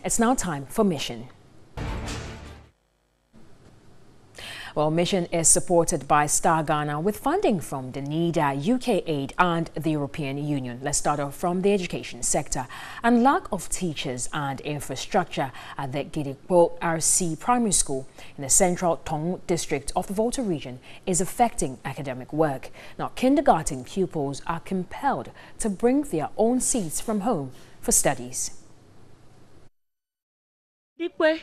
It's now time for Mission. Well, Mission is supported by Star Ghana with funding from the NIDA, UK Aid and the European Union. Let's start off from the education sector. And lack of teachers and infrastructure at the Gidikpo RC Primary School in the Central Tong District of the Volta region is affecting academic work. Now, kindergarten pupils are compelled to bring their own seats from home for studies. Gidikpo,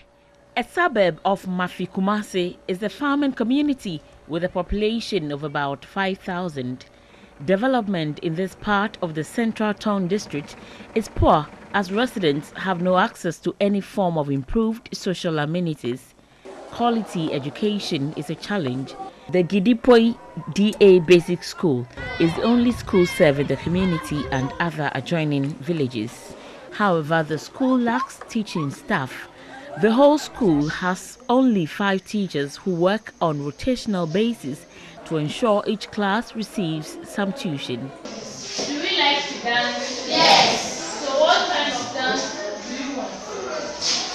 a suburb of Mafi Kumasi, is a farming community with a population of about 5,000. Development in this part of the Central Town District is poor as residents have no access to any form of improved social amenities. Quality education is a challenge. The Gidikpo DA Basic School is the only school serving the community and other adjoining villages. However, the school lacks teaching staff. The whole school has only 5 teachers who work on rotational basis to ensure each class receives some tuition. Do we like to dance? Yes. So what kind of dance do you want?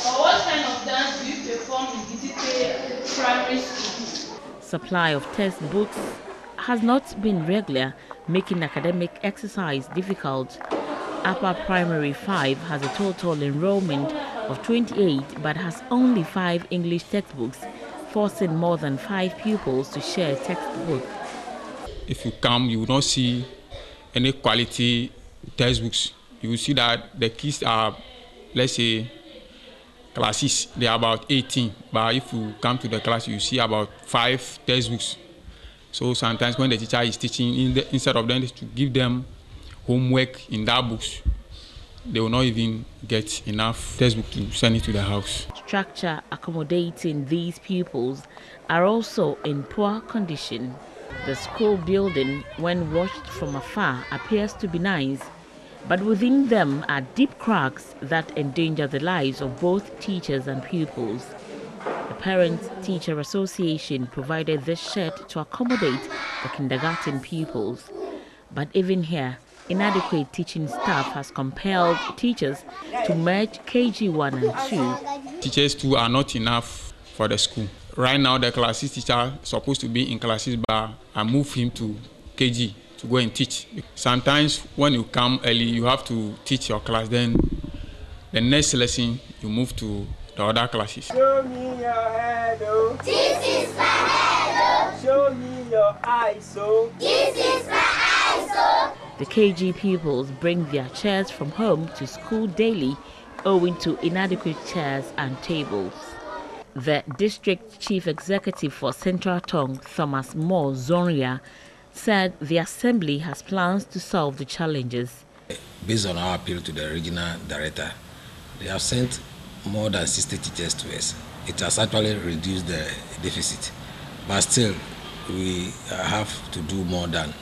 Or what kind of dance do you perform in Gidikpo Primary School? Supply of textbooks has not been regular, making academic exercise difficult. Upper Primary 5 has a total enrollment of 28 but has only 5 English textbooks, forcing more than 5 pupils to share a textbook. If you come, you will not see any quality textbooks. You will see that the kids are, let's say, classes, they are about 18, but if you come to the class, you see about 5 textbooks. So sometimes when the teacher is teaching, instead of them to give them homework in that books, they will not even get enough textbook to send it to the house. Structure accommodating these pupils are also in poor condition. The school building, when watched from afar, appears to be nice, but within them are deep cracks that endanger the lives of both teachers and pupils. The Parent-Teacher Association provided this shed to accommodate the kindergarten pupils, but even here, inadequate teaching staff has compelled teachers to merge KG 1 and 2. Teachers too are not enough for the school. Right now the classes teacher is supposed to be in classes, but I move him to KG to go and teach. Sometimes when you come early, you have to teach your class, then the next lesson you move to the other classes. Show me your head, oh. This is my head, oh. Show me your eyes, oh. This is my eyes, oh. The KG pupils bring their chairs from home to school daily owing to inadequate chairs and tables. The district chief executive for Central Tong, Thomas Moore Zoria, said the assembly has plans to solve the challenges. Based on our appeal to the regional director, they have sent more than 60 teachers to us. It has actually reduced the deficit, but still we have to do more than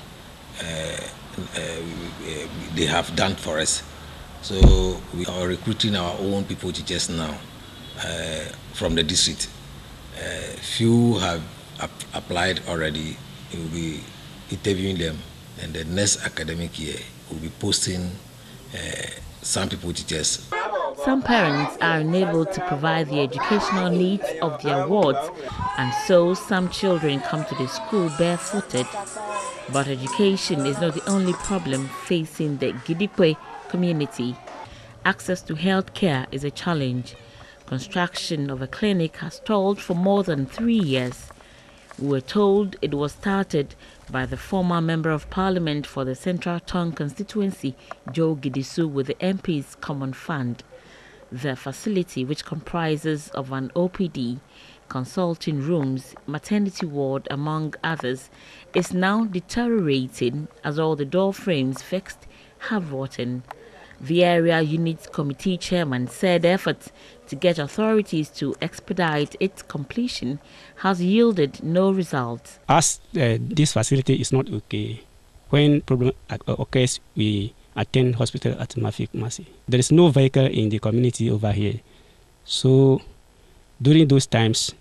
they have done for us. So we are recruiting our own people teachers now from the district. Few have applied already. We will be interviewing them, and the next academic year we'll be posting some people teachers. Some parents are unable to provide the educational needs of their wards, and so some children come to the school barefooted. But education is not the only problem facing the Gidikpo community. Access to health care is a challenge. Construction of a clinic has stalled for more than 3 years. We were told it was started by the former Member of Parliament for the Central Tong constituency, Joe Gidisu, with the MP's Common Fund. The facility, which comprises of an OPD, consulting rooms, maternity ward, among others, is now deteriorating as all the door frames fixed have rotten. The area unit committee chairman said efforts to get authorities to expedite its completion has yielded no results. As this facility is not okay, when problem occurs, we attend hospital at Mafi Kumasi. There is no vehicle in the community over here. So during those times,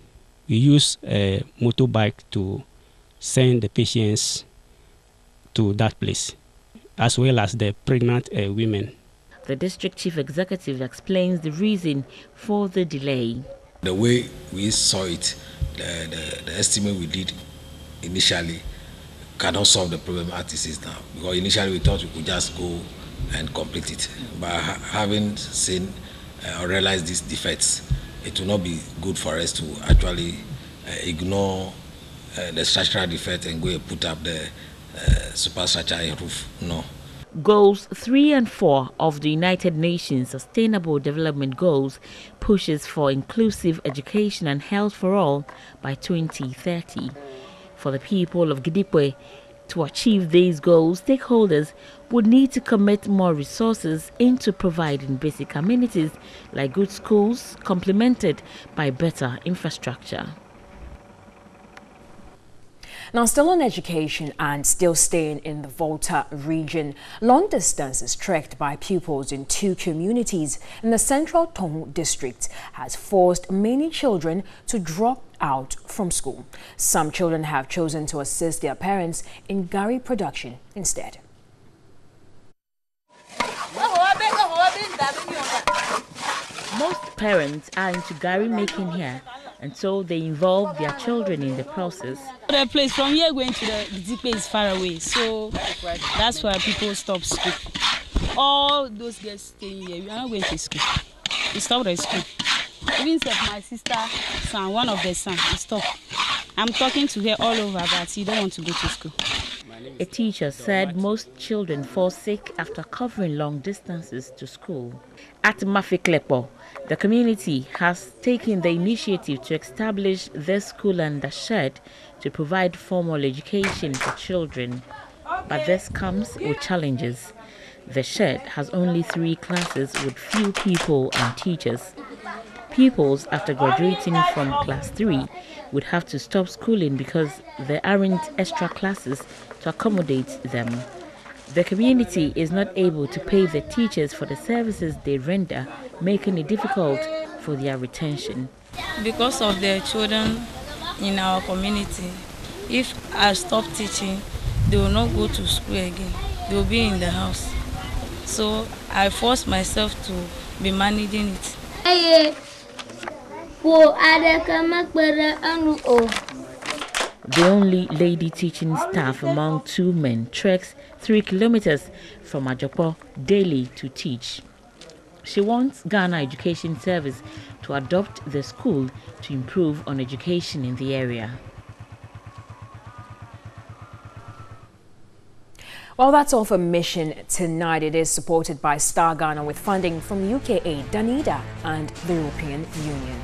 we use a motorbike to send the patients to that place, as well as the pregnant women. The district chief executive explains the reason for the delay. The way we saw it, the estimate we did initially cannot solve the problem as it is now. Because initially we thought we could just go and complete it. But having seen or realized these defects, it will not be good for us to actually ignore the structural defect and go and put up the superstructure and roof. No. Goals 3 and 4 of the United Nations Sustainable Development Goals pushes for inclusive education and health for all by 2030. For the people of Gidikwe to achieve these goals, stakeholders would need to commit more resources into providing basic amenities like good schools, complemented by better infrastructure. Now, still on education and still staying in the Volta region, long distances trekked by pupils in 2 communities in the central Tongu district has forced many children to drop out from school. Some children have chosen to assist their parents in gari production instead. Most parents are into gari making here, and so they involve their children in the process. The place from here going to the Gidikwe is far away, so that's why people stop school. All those girls staying here, we are not going to school. We stopped at school. Even my sister's son, one of the sons, he stopped. I'm talking to her all over, but he don't want to go to school. A teacher said most children fall sick after covering long distances to school. At Mafiklepo, the community has taken the initiative to establish this school and a shed to provide formal education for children. But this comes with challenges. The shed has only 3 classes with few people and teachers. Pupils after graduating from class 3 would have to stop schooling because there aren't extra classes to accommodate them. The community is not able to pay the teachers for the services they render, making it difficult for their retention. Because of the children in our community, if I stop teaching, they will not go to school again. They will be in the house. So I force myself to be managing it. The only lady teaching staff among 2 men treks 3 kilometers from Ajopo daily to teach. She wants Ghana Education Service to adopt the school to improve on education in the area. Well, that's all for Mission tonight. It is supported by Star Ghana with funding from UK Aid, Danida and the European Union.